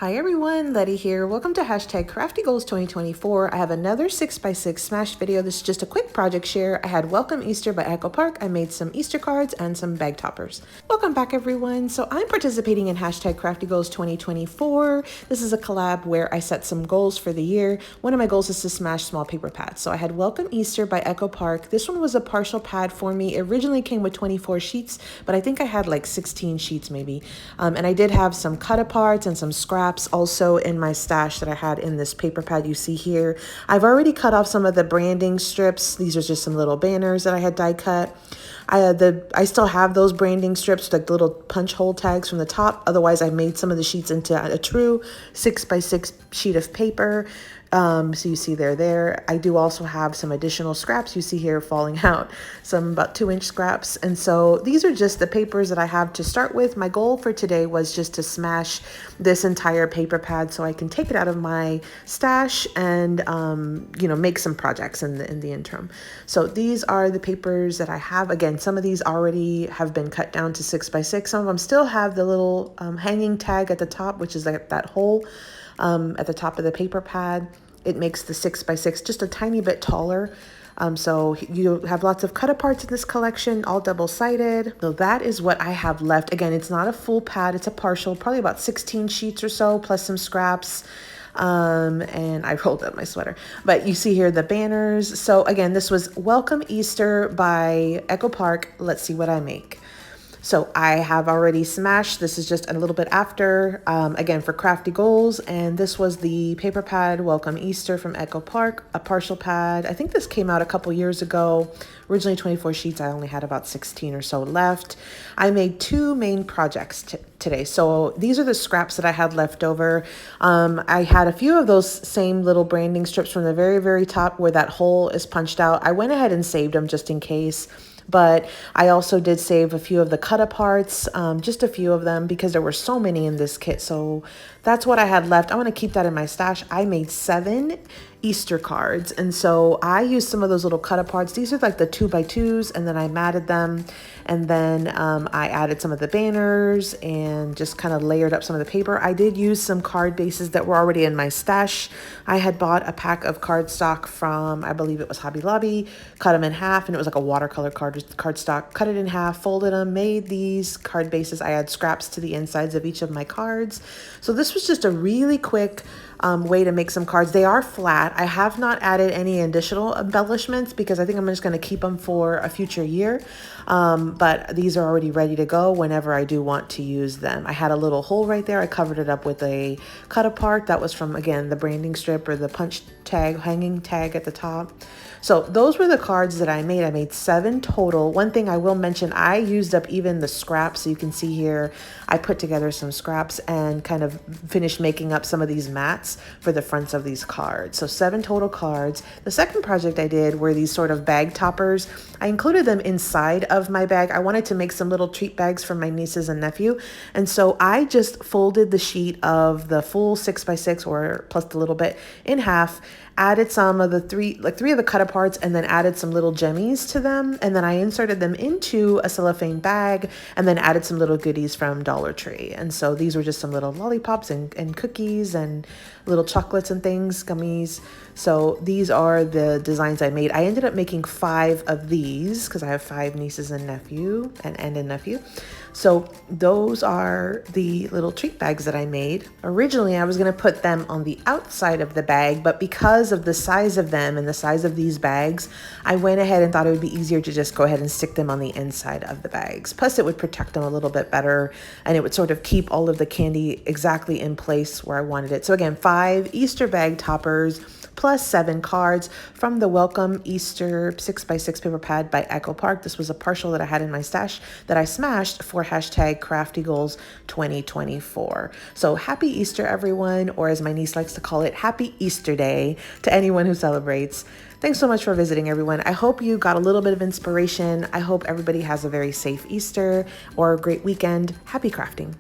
Hi everyone, Letty here. Welcome to hashtag Crafty Goals 2024. I have another 6x6 smash video. This is just a quick project share. I had Welcome Easter by Echo Park. I made some Easter cards and some bag toppers. Welcome back everyone. So I'm participating in hashtag Crafty Goals 2024. This is a collab where I set some goals for the year. One of my goals is to smash small paper pads. So I had Welcome Easter by Echo Park. This one was a partial pad for me. It originally came with 24 sheets, but I think I had like 16 sheets maybe. And I did have some cut aparts and some scraps also in my stash that I had in this paper pad you see here. I've already cut off some of the branding strips. These are just some little banners that I had die cut. I still have those branding strips, like the little punch hole tags from the top. Otherwise, I made some of the sheets into a true 6x6 sheet of paper. So you see there. I do also have some additional scraps you see here falling out, some about 2-inch scraps. And so these are just the papers that I have to start with. My goal for today was just to smash this entire paper pad so I can take it out of my stash and, make some projects in the interim. So these are the papers that I have. Again, some of these already have been cut down to 6x6. Some of them still have the little hanging tag at the top, which is like that hole at the top of the paper pad. It makes the 6x6 just a tiny bit taller. So you have lots of cut aparts in this collection, all double-sided. So that is what I have left. Again, it's not a full pad, it's a partial, probably about 16 sheets or so, plus some scraps. And I rolled up my sweater, but you see here the banners. So again, this was Welcome Easter by Echo Park. Let's see what I make. So I have already smashed. This is just a little bit after, again, for crafty goals. And this was the paper pad Welcome Easter from Echo Park, a partial pad. I think this came out a couple years ago. Originally 24 sheets. I only had about 16 or so left. I made two main projects today. So these are the scraps that I had left over. I had a few of those same little branding strips from the very, very top where that hole is punched out. I went ahead and saved them just in case. But I also did save a few of the cut aparts, just a few of them because there were so many in this kit. So that's what I had left. I want to keep that in my stash. I made 7 Easter cards. And so I used some of those little cut aparts. These are like the 2x2s, and then I matted them. And then I added some of the banners and just kind of layered up some of the paper. I did use some card bases that were already in my stash. I had bought a pack of cardstock from, I believe it was Hobby Lobby, cut them in half, and it was like a watercolor cardstock. Cut it in half, folded them, made these card bases. I had scraps to the insides of each of my cards. So this was just a really quick way to make some cards. They are flat. I have not added any additional embellishments because I think I'm just going to keep them for a future year. But these are already ready to go whenever I do want to use them. I had a little hole right there. I covered it up with a cut apart. That was from, again, the branding strip or the punch tag, hanging tag at the top. So those were the cards that I made. I made 7 total. One thing I will mention, I used up even the scraps. So you can see here, I put together some scraps and kind of finished making up some of these mats for the fronts of these cards. So 7 total cards. The second project I did were these sort of bag toppers. I included them inside of my bag. I wanted to make some little treat bags for my nieces and nephew. And so I just folded the sheet of the full 6x6 or plus a little bit in half, added some of the three of the cut aparts, and then added some little jemmies to them. And then I inserted them into a cellophane bag and then added some little goodies from Dollar Tree. And so these were just some little lollipops and cookies and little chocolates and things, gummies. So these are the designs I made. I ended up making 5 of these because I have 5 nieces and nephew and a nephew. So those are the little treat bags that I made. Originally, I was going to put them on the outside of the bag, but because of the size of them and the size of these bags, I went ahead and thought it would be easier to just go ahead and stick them on the inside of the bags. Plus, it would protect them a little bit better, and it would sort of keep all of the candy exactly in place where I wanted it. So again, 5 Easter bag toppers, plus 7 cards from the Welcome Easter 6x6 paper pad by Echo Park. This was a partial that I had in my stash that I smashed for hashtag Crafty Goals 2024. So happy Easter, everyone, or as my niece likes to call it, happy Easter Day to anyone who celebrates. Thanks so much for visiting, everyone. I hope you got a little bit of inspiration. I hope everybody has a very safe Easter or a great weekend. Happy crafting.